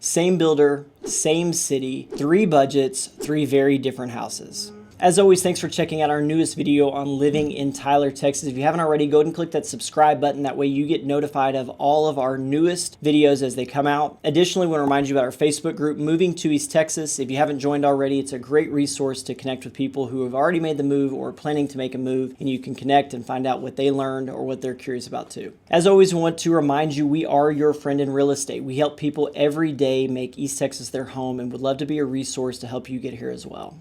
Same builder, same city, 3 budgets, 3 very different houses. As always, thanks for checking out our newest video on living in Tyler, Texas. If you haven't already, go ahead and click that subscribe button. That way you get notified of all of our newest videos as they come out. Additionally, I want to remind you about our Facebook group, Moving to East Texas. If you haven't joined already, it's a great resource to connect with people who have already made the move or are planning to make a move, and you can connect and find out what they learned or what they're curious about too. As always, I want to remind you, we are your friend in real estate. We help people every day make East Texas their home and would love to be a resource to help you get here as well.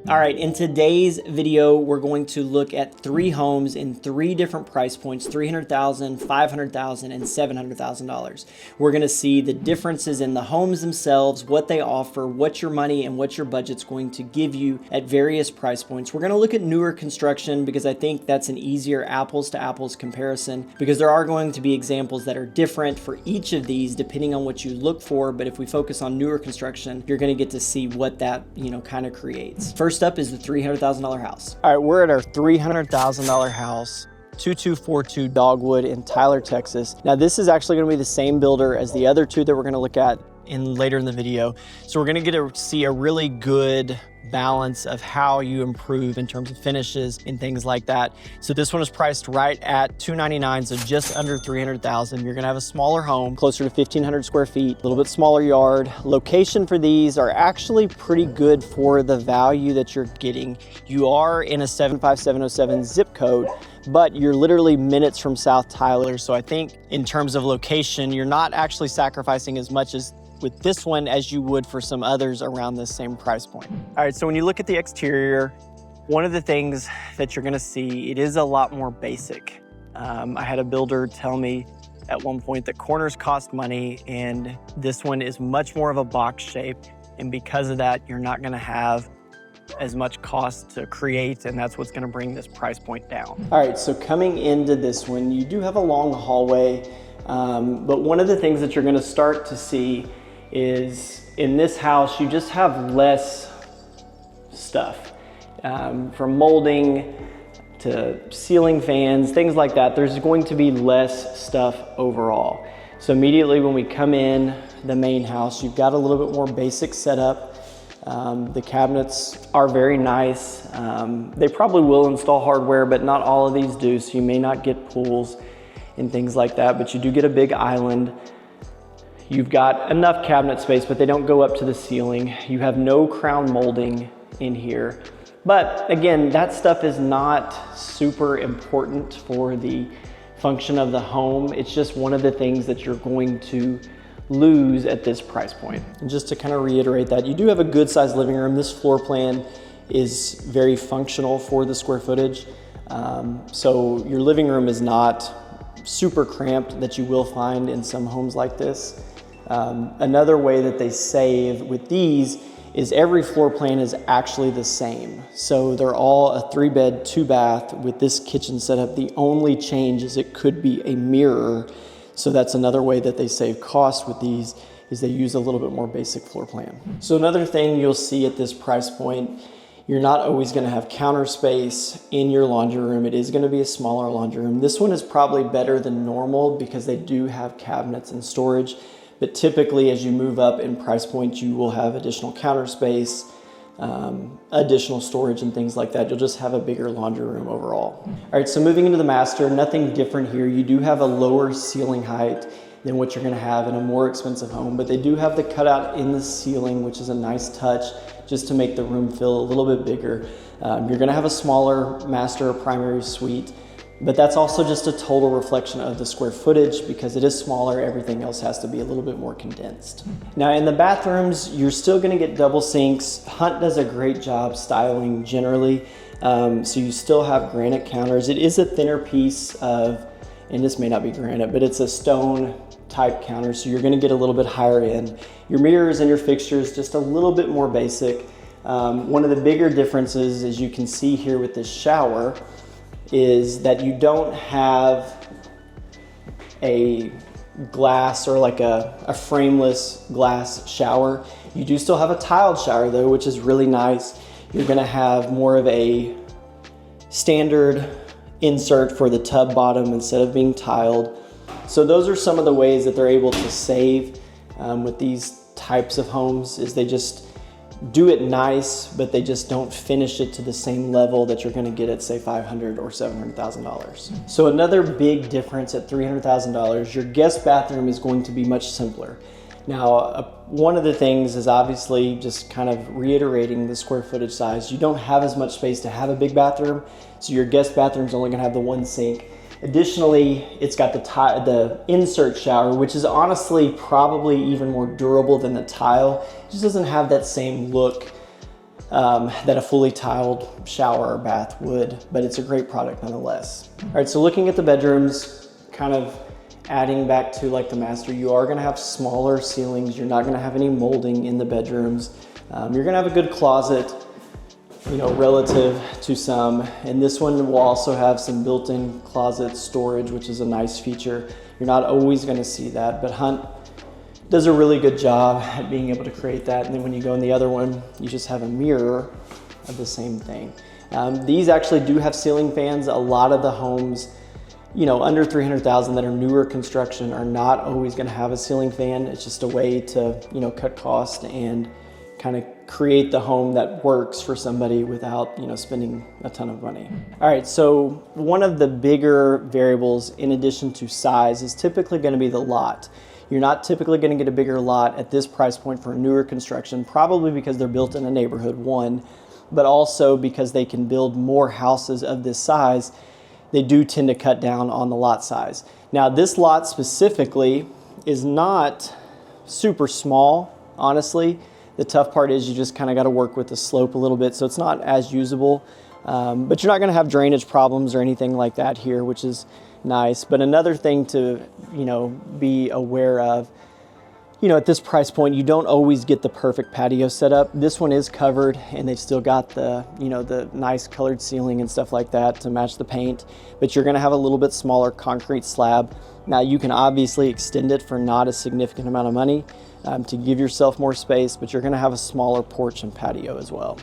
All right, in today's video, we're going to look at 3 homes in 3 different price points, $300,000, $500,000, and $700,000. We're gonna see the differences in the homes themselves, what they offer, what your money and what your budget's going to give you at various price points. We're gonna look at newer construction because I think that's an easier apples to apples comparison, because there are going to be examples that are different for each of these depending on what you look for. But if we focus on newer construction, you're gonna get to see what that, kind of creates. First up is the $300,000 house. All right, we're at our $300,000 house, 2242 Dogwood in Tyler, Texas. Now this is actually gonna be the same builder as the other 2 that we're gonna look at later in the video. So we're gonna get to see a really good balance of how you improve in terms of finishes and things like that. So this one is priced right at $299,000, so just under $300,000. You're gonna have a smaller home, closer to 1,500 square feet, a little bit smaller yard. Location for these are actually pretty good for the value that you're getting. You are in a 75707 zip code, but you're literally minutes from South Tyler. So I think in terms of location, you're not actually sacrificing as much as with this one as you would for some others around the same price point. All right, so when you look at the exterior, one of the things that you're gonna see, it is a lot more basic. I had a builder tell me at one point that corners cost money, and this one is much more of a box shape. And because of that, you're not gonna have as much cost to create, and that's what's gonna bring this price point down. All right, so coming into this one, you do have a long hallway, but one of the things that you're gonna start to see is in this house, you just have less stuff. From molding to ceiling fans, things like that, there's going to be less stuff overall. So immediately when we come in the main house, you've got a little bit more basic setup. The cabinets are very nice. They probably will install hardware, but not all of these do, so you may not get pools and things like that, but you do get a big island. You've got enough cabinet space, but they don't go up to the ceiling. You have no crown molding in here. But again, that stuff is not super important for the function of the home. It's just one of the things that you're going to lose at this price point. And just to kind of reiterate that, you do have a good sized living room. This floor plan is very functional for the square footage. So your living room is not super cramped that you will find in some homes like this. Another way that they save with these is every floor plan is actually the same. So they're all a 3-bed, 2-bath with this kitchen setup. The only change is it could be a mirror. So that's another way that they save cost with these, is they use a little bit more basic floor plan. So another thing you'll see at this price point, you're not always gonna have counter space in your laundry room. It is gonna be a smaller laundry room. This one is probably better than normal because they do have cabinets and storage. But typically, as you move up in price point, you will have additional counter space, additional storage and things like that. You'll just have a bigger laundry room overall. All right, so moving into the master, nothing different here. You do have a lower ceiling height than what you're gonna have in a more expensive home, but they do have the cutout in the ceiling, which is a nice touch just to make the room feel a little bit bigger. You're gonna have a smaller master or primary suite, but that's also just a total reflection of the square footage. Because it is smaller, everything else has to be a little bit more condensed. Now in the bathrooms, you're still gonna get double sinks. Hunt does a great job styling generally. So you still have granite counters. It is a thinner piece of, and this may not be granite, but it's a stone type counter. So you're gonna get a little bit higher end. Your mirrors and your fixtures, just a little bit more basic. One of the bigger differences, as you can see here with this shower, is that you don't have a glass or like a frameless glass shower. You do still have a tiled shower though, which is really nice. You're gonna have more of a standard insert for the tub bottom instead of being tiled. So those are some of the ways that they're able to save with these types of homes, is they just do it nice, but they just don't finish it to the same level that you're gonna get at say $500,000 or $700,000. So another big difference at $300,000, your guest bathroom is going to be much simpler. Now, one of the things is obviously just kind of reiterating the square footage size. You don't have as much space to have a big bathroom, so your guest bathroom's only gonna have the one sink. Additionally, it's got the insert shower, which is honestly probably even more durable than the tile. It just doesn't have that same look that a fully tiled shower or bath would, but it's a great product nonetheless. All right, so looking at the bedrooms, kind of adding back to like the master, you are gonna have smaller ceilings. You're not gonna have any molding in the bedrooms. You're gonna have a good closet, you know, relative to some. And this one will also have some built-in closet storage, which is a nice feature. You're not always gonna see that, but Hunt does a really good job at being able to create that. And then when you go in the other one, you just have a mirror of the same thing. These actually do have ceiling fans. A lot of the homes, you know, under 300,000 that are newer construction are not always gonna have a ceiling fan. It's just a way to, you know, cut cost and kind of create the home that works for somebody without, you know, spending a ton of money. All right, so one of the bigger variables in addition to size is typically gonna be the lot. You're not typically gonna get a bigger lot at this price point for newer construction, probably because they're built in a neighborhood, one, but also because they can build more houses of this size. They do tend to cut down on the lot size. Now, this lot specifically is not super small, honestly. The tough part is you just kind of got to work with the slope a little bit, so it's not as usable, but you're not going to have drainage problems or anything like that here, which is nice. But another thing to, you know, be aware of, you know, at this price point, you don't always get the perfect patio setup. This one is covered and they've still got the, you know, the nice colored ceiling and stuff like that to match the paint, but you're gonna have a little bit smaller concrete slab. Now you can obviously extend it for not a significant amount of money to give yourself more space, but you're gonna have a smaller porch and patio as well.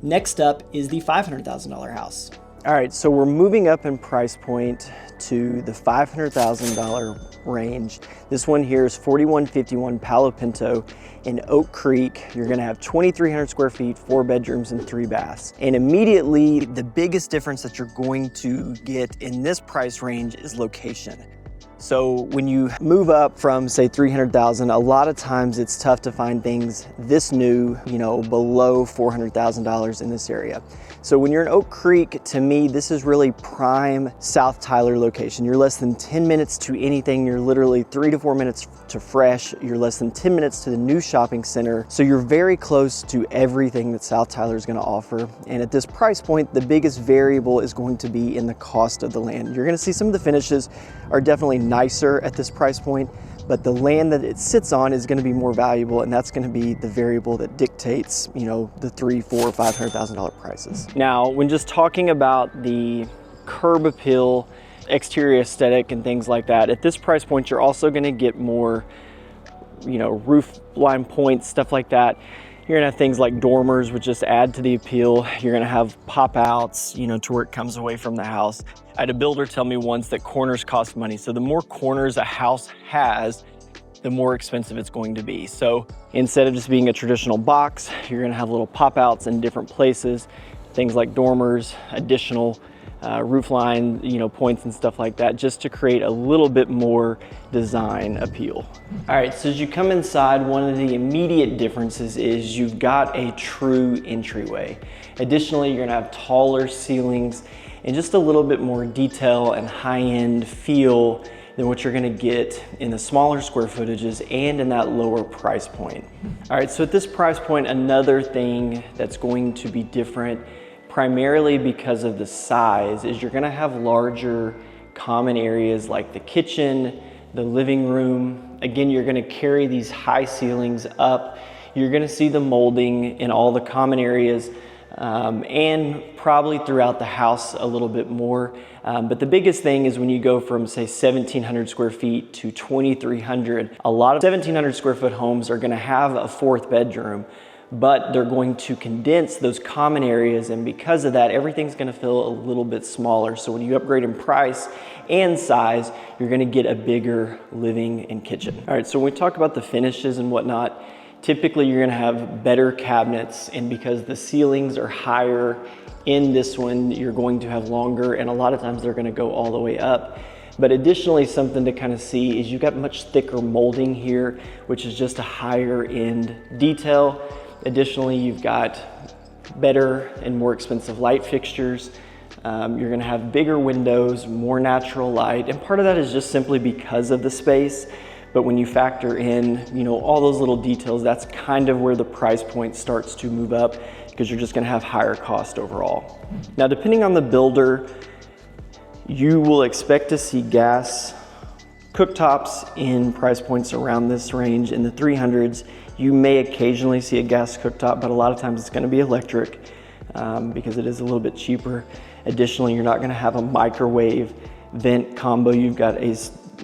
Next up is the $500,000 house. All right, so we're moving up in price point to the $500,000 range. This one here is 4151 Palo Pinto in Oak Creek. You're gonna have 2,300 square feet, 4 bedrooms and 3 baths. And immediately, the biggest difference that you're going to get in this price range is location. So when you move up from say 300,000, a lot of times it's tough to find things this new, you know, below $400,000 in this area. So when you're in Oak Creek, to me, this is really prime South Tyler location. You're less than 10 minutes to anything. You're literally 3 to 4 minutes to Fresh. You're less than 10 minutes to the new shopping center. So you're very close to everything that South Tyler is gonna offer. And at this price point, the biggest variable is going to be in the cost of the land. You're gonna see some of the finishes are definitely nicer at this price point, but the land that it sits on is going to be more valuable, and that's going to be the variable that dictates, you know, the $300,000, $400,000, $500,000 prices. Now, when just talking about the curb appeal, exterior aesthetic, and things like that, at this price point, you're also going to get more, you know, roof line points, stuff like that. You're gonna have things like dormers, which just add to the appeal. You're gonna have pop outs, you know, to where it comes away from the house. I had a builder tell me once that corners cost money. So the more corners a house has, the more expensive it's going to be. So instead of just being a traditional box, you're gonna have little pop outs in different places, things like dormers, additional roof line, you know, points and stuff like that, just to create a little bit more design appeal. All right, so as you come inside, one of the immediate differences is you've got a true entryway. Additionally, you're gonna have taller ceilings and just a little bit more detail and high-end feel than what you're gonna get in the smaller square footages and in that lower price point. All right, so at this price point, another thing that's going to be different, primarily because of the size, is you're gonna have larger common areas like the kitchen, the living room. Again, you're gonna carry these high ceilings up. You're gonna see the molding in all the common areas and probably throughout the house a little bit more. But the biggest thing is when you go from say 1,700 square feet to 2,300, a lot of 1,700 square foot homes are gonna have a 4th bedroom, but they're going to condense those common areas, and because of that, everything's gonna feel a little bit smaller. So when you upgrade in price and size, you're gonna get a bigger living and kitchen. All right, so when we talk about the finishes and whatnot, typically you're gonna have better cabinets, and because the ceilings are higher in this one, you're going to have longer, and a lot of times they're gonna go all the way up. But additionally, something to kind of see is you've got much thicker molding here, which is just a higher end detail. Additionally, you've got better and more expensive light fixtures. You're gonna have bigger windows, more natural light, and part of that is just simply because of the space. But when you factor in, you know, all those little details, that's kind of where the price point starts to move up, because you're just gonna have higher cost overall. Now, depending on the builder, you will expect to see gas cooktops in price points around this range in the 300s. You may occasionally see a gas cooktop, but a lot of times it's gonna be electric because it is a little bit cheaper. Additionally, you're not gonna have a microwave vent combo. You've got a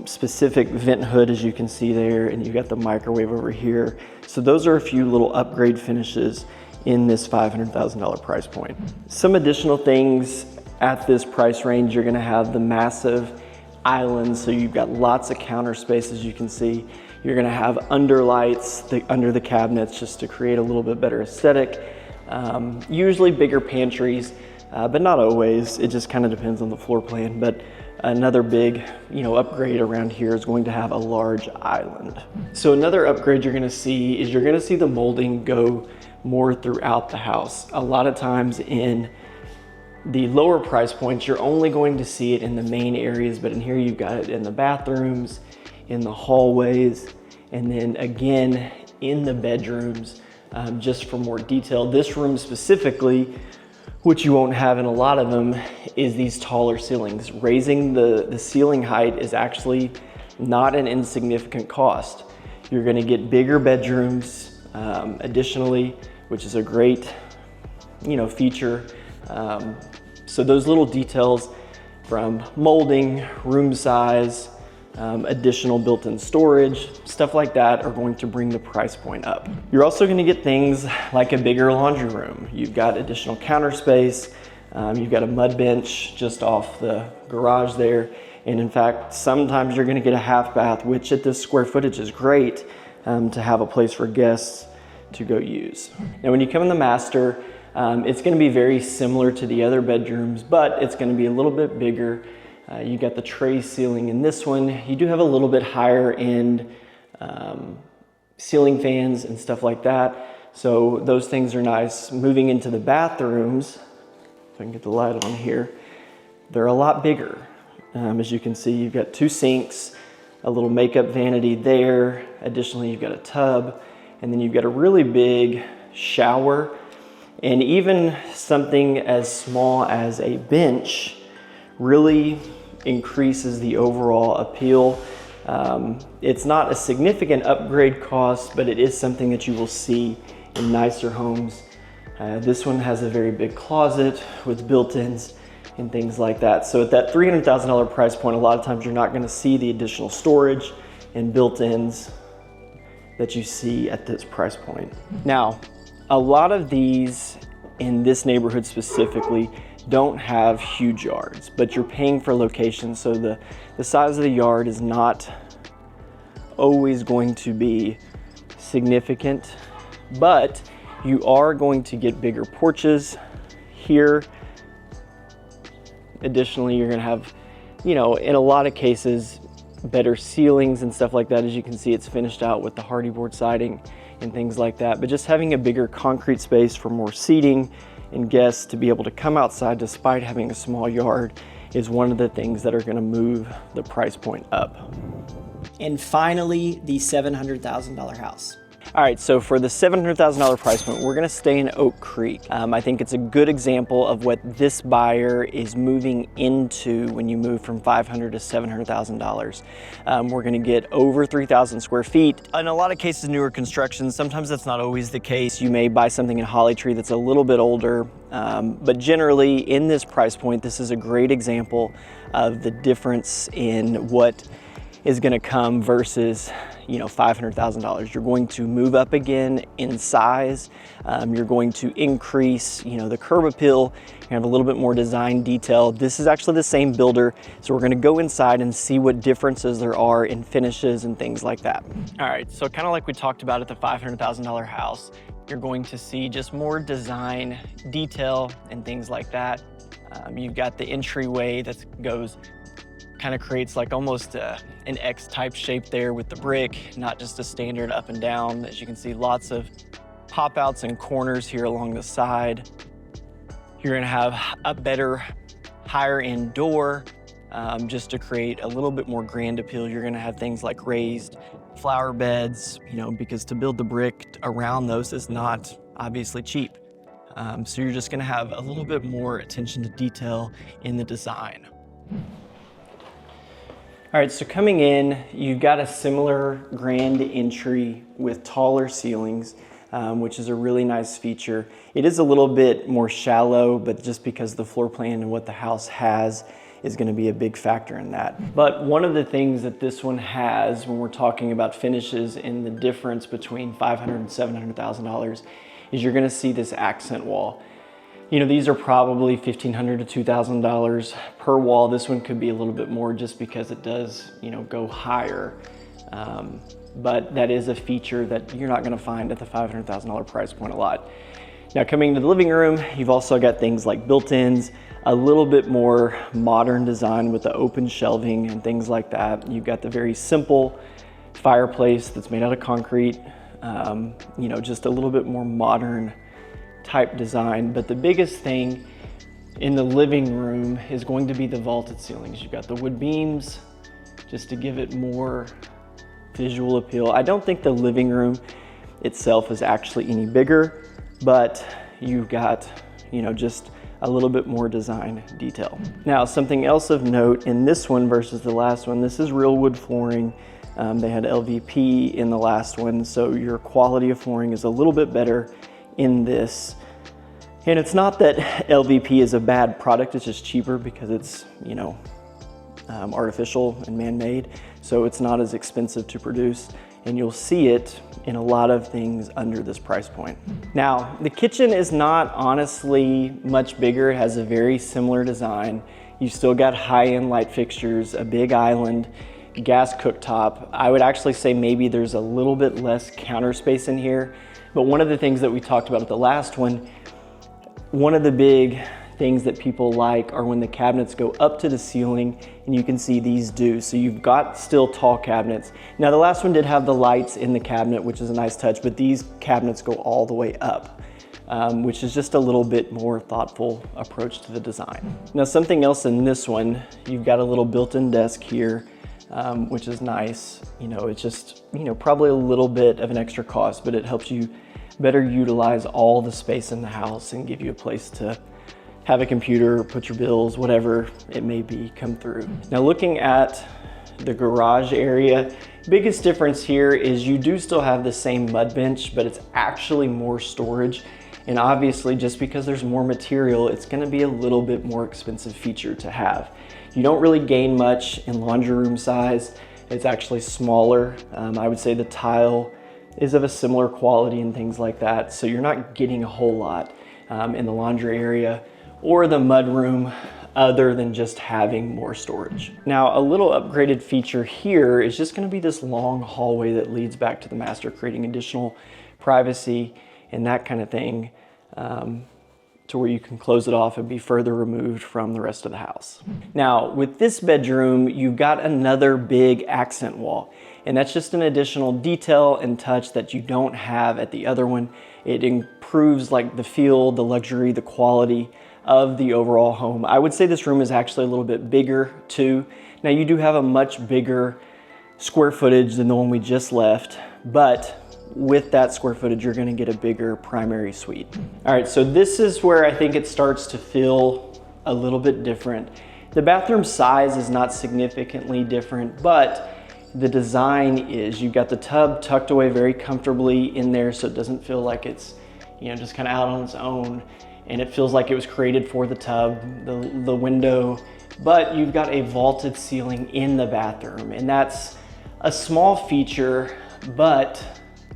specific vent hood, as you can see there, and you've got the microwave over here. So those are a few little upgrade finishes in this $500,000 price point. Some additional things at this price range, you're gonna have the massive islands, so you've got lots of counter space, as you can see. You're gonna have underlights under the cabinets just to create a little bit better aesthetic. Usually bigger pantries, but not always. It just kind of depends on the floor plan. But another big, upgrade around here is going to have a large island. So another upgrade you're gonna see is you're gonna see the molding go more throughout the house. A lot of times in the lower price points, you're only going to see it in the main areas, but in here you've got it in the bathrooms, in the hallways, and then again in the bedrooms, just for more detail. This room specifically, which you won't have in a lot of them, is these taller ceilings. Raising the ceiling height is actually not an insignificant cost. You're gonna get bigger bedrooms, additionally, which is a great, feature. So those little details from molding, room size, additional built-in storage, stuff like that are going to bring the price point up. You're also gonna get things like a bigger laundry room. You've got additional counter space. You've got a mud bench just off the garage there. And in fact, sometimes you're gonna get a half bath, which at this square footage is great to have a place for guests to go use. Now, when you come in the master, it's gonna be very similar to the other bedrooms, but it's gonna be a little bit bigger. You got the tray ceiling in this one. You do have a little bit higher end ceiling fans and stuff like that. So those things are nice. Moving into the bathrooms, if I can get the light on here, they're a lot bigger. As you can see, you've got 2 sinks, a little makeup vanity there. Additionally, you've got a tub, and then you've got a really big shower, and even something as small as a bench really increases the overall appeal. It's not a significant upgrade cost, but it is something that you will see in nicer homes. This one has a very big closet with built-ins and things like that. So at that $300,000 price point, a lot of times you're not gonna see the additional storage and built-ins that you see at this price point. Now, a lot of these in this neighborhood specifically don't have huge yards, but you're paying for location, so the size of the yard is not always going to be significant, but you are going to get bigger porches here. Additionally, you're gonna have, in a lot of cases, better ceilings and stuff like that. As you can see, it's finished out with the hardy board siding and things like that, but just having a bigger concrete space for more seating and guests to be able to come outside despite having a small yard is one of the things that are going to move the price point up. And finally, the $700,000 house. All right, so for the $700,000 price point, we're gonna stay in Oak Creek. I think it's a good example of what this buyer is moving into when you move from $500,000 to $700,000. We're gonna get over 3,000 square feet. In a lot of cases, newer construction, sometimes that's not always the case. You may buy something in Holly Tree that's a little bit older, but generally in this price point, this is a great example of the difference in what is gonna come versus $500,000. You're going to move up again in size. You're going to increase, the curb appeal. You have a little bit more design detail. This is actually the same builder, so we're going to go inside and see what differences there are in finishes and things like that. All right, so kind of like we talked about at the $500,000 house, you're going to see just more design detail and things like that. You've got the entryway that kind of creates like almost an X-type shape there with the brick, not just a standard up and down. As you can see, lots of pop-outs and corners here along the side. You're gonna have a better, higher end door, just to create a little bit more grand appeal. You're gonna have things like raised flower beds, because to build the brick around those is not obviously cheap. So you're just gonna have a little bit more attention to detail in the design. All right, so coming in, you've got a similar grand entry with taller ceilings, which is a really nice feature. It is a little bit more shallow, but just because the floor plan and what the house has is going to be a big factor in that. But one of the things that this one has when we're talking about finishes and the difference between $500,000 and $700,000 is you're going to see this accent wall. These are probably $1,500 to $2,000 per wall. This one could be a little bit more just because it does, go higher. But that is a feature that you're not gonna find at the $500,000 price point a lot. Now coming to the living room, you've also got things like built-ins, a little bit more modern design with the open shelving and things like that. You've got the very simple fireplace that's made out of concrete, just a little bit more modern type design. But the biggest thing in the living room is going to be the vaulted ceilings. You've got the wood beams just to give it more visual appeal. I don't think the living room itself is actually any bigger, but you've got, just a little bit more design detail. Now, something else of note in this one versus the last one, this is real wood flooring. They had LVP in the last one, so your quality of flooring is a little bit better in this. And it's not that LVP is a bad product, it's just cheaper because it's, artificial and man-made. So it's not as expensive to produce, and you'll see it in a lot of things under this price point. Now, the kitchen is not honestly much bigger. It has a very similar design. You still got high-end light fixtures, a big island, gas cooktop. I would actually say maybe there's a little bit less counter space in here. But one of the things that we talked about at the last one, one of the big things that people like are when the cabinets go up to the ceiling and you can see these do. So you've got still tall cabinets. Now the last one did have the lights in the cabinet, which is a nice touch, but these cabinets go all the way up, which is just a little bit more thoughtful approach to the design. Now something else in this one, you've got a little built-in desk here, which is nice. It's just, probably a little bit of an extra cost, but it helps you better utilize all the space in the house and give you a place to have a computer, put your bills, whatever it may be, come through. Now looking at the garage area, biggest difference here is you do still have the same mud bench, but it's actually more storage. And obviously just because there's more material, it's gonna be a little bit more expensive feature to have. You don't really gain much in laundry room size. It's actually smaller. I would say the tile is of a similar quality and things like that. So you're not getting a whole lot in the laundry area or the mud room other than just having more storage. Now, a little upgraded feature here is just gonna be this long hallway that leads back to the master, creating additional privacy and that kind of thing, to where you can close it off and be further removed from the rest of the house. Now, with this bedroom, you've got another big accent wall, and that's just an additional detail and touch that you don't have at the other one. It improves like the feel, the luxury, the quality of the overall home. I would say this room is actually a little bit bigger too. Now you do have a much bigger square footage than the one we just left, but with that square footage, you're gonna get a bigger primary suite. All right, so this is where I think it starts to feel a little bit different. The bathroom size is not significantly different, but the design is. You've got the tub tucked away very comfortably in there, so it doesn't feel like it's, just kind of out on its own. And it feels like it was created for the tub, the window, but you've got a vaulted ceiling in the bathroom, and that's a small feature, but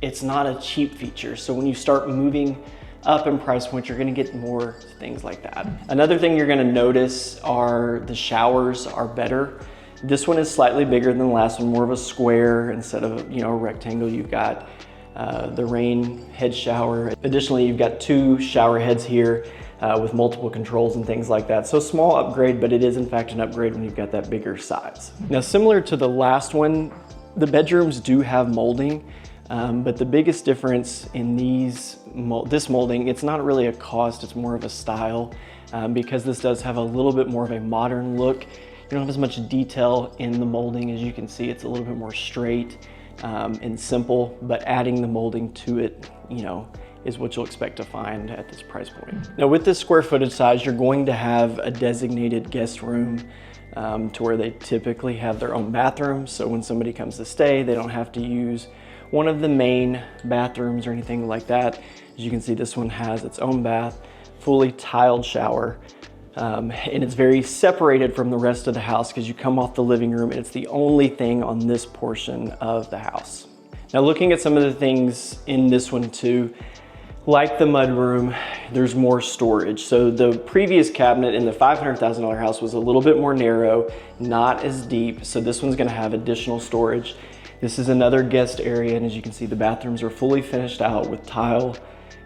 it's not a cheap feature. So when you start moving up in price point, you're gonna get more things like that. Another thing you're gonna notice are the showers are better. This one is slightly bigger than the last one, more of a square instead of a rectangle. You've got the rain head shower. Additionally, you've got 2 shower heads here with multiple controls and things like that. So small upgrade, but it is in fact an upgrade when you've got that bigger size. Now, similar to the last one, the bedrooms do have molding, but the biggest difference in this molding, it's not really a cost, it's more of a style, because this does have a little bit more of a modern look. You don't have as much detail in the molding. As you can see, it's a little bit more straight and simple, but adding the molding to it, is what you'll expect to find at this price point. Now, with this square footage size, you're going to have a designated guest room to where they typically have their own bathroom. So when somebody comes to stay, they don't have to use one of the main bathrooms or anything like that. As you can see, this one has its own bath, fully tiled shower, and it's very separated from the rest of the house because you come off the living room and it's the only thing on this portion of the house. Now, looking at some of the things in this one too, like the mudroom, there's more storage. So the previous cabinet in the $500,000 house was a little bit more narrow, not as deep. So this one's gonna have additional storage. This is another guest area, and as you can see, the bathrooms are fully finished out with tile,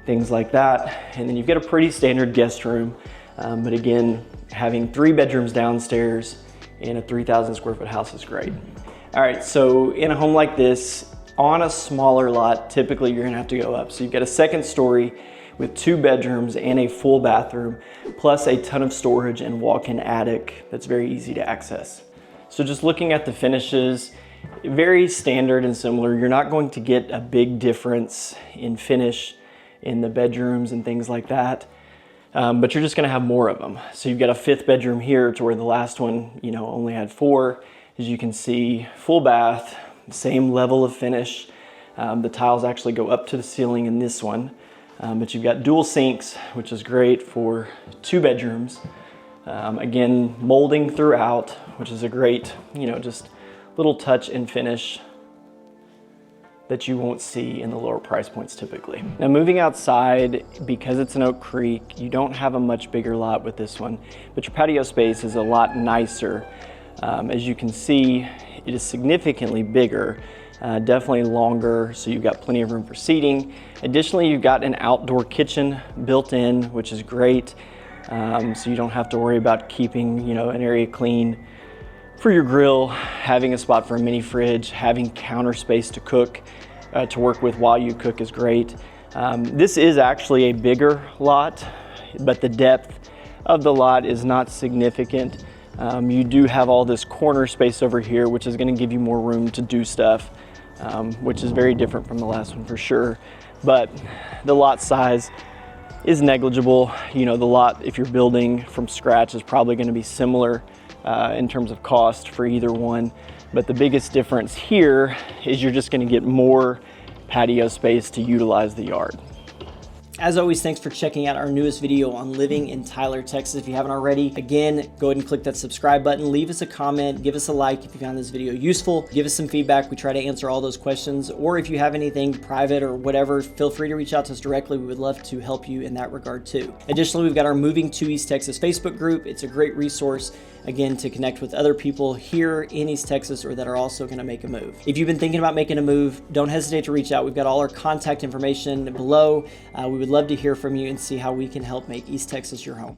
things like that. And then you've got a pretty standard guest room. But again, having 3 bedrooms downstairs in a 3,000 square foot house is great. All right, so in a home like this, on a smaller lot, typically you're gonna have to go up. So you've got a second story with 2 bedrooms and a full bathroom, plus a ton of storage and walk-in attic that's very easy to access. So just looking at the finishes, very standard and similar. You're not going to get a big difference in finish in the bedrooms and things like that. But you're just gonna have more of them. So you've got a 5th bedroom here to where the last one, only had 4. As you can see, full bath, same level of finish. The tiles actually go up to the ceiling in this one. But you've got dual sinks, which is great for 2 bedrooms. Again, molding throughout, which is a great, just little touch and finish that you won't see in the lower price points typically. Now, moving outside, because it's an Oak Creek, you don't have a much bigger lot with this one, but your patio space is a lot nicer. As you can see, it is significantly bigger, definitely longer, so you've got plenty of room for seating. Additionally, you've got an outdoor kitchen built in, which is great, so you don't have to worry about keeping an area clean for your grill, having a spot for a mini fridge, having counter space to cook, to work with while you cook is great. This is actually a bigger lot, but the depth of the lot is not significant. You do have all this corner space over here, which is gonna give you more room to do stuff, which is very different from the last one for sure. But the lot size is negligible. The lot, if you're building from scratch, is probably gonna be similar in terms of cost for either one. But the biggest difference here is you're just gonna get more patio space to utilize the yard. As always, thanks for checking out our newest video on living in Tyler, Texas. If you haven't already, again, go ahead and click that subscribe button, leave us a comment, give us a like if you found this video useful, give us some feedback. We try to answer all those questions, or if you have anything private or whatever, feel free to reach out to us directly. We would love to help you in that regard too. Additionally, we've got our Moving to East Texas Facebook group. It's a great resource, again, to connect with other people here in East Texas or that are also gonna make a move. If you've been thinking about making a move, don't hesitate to reach out. We've got all our contact information below. We would love to hear from you and see how we can help make East Texas your home.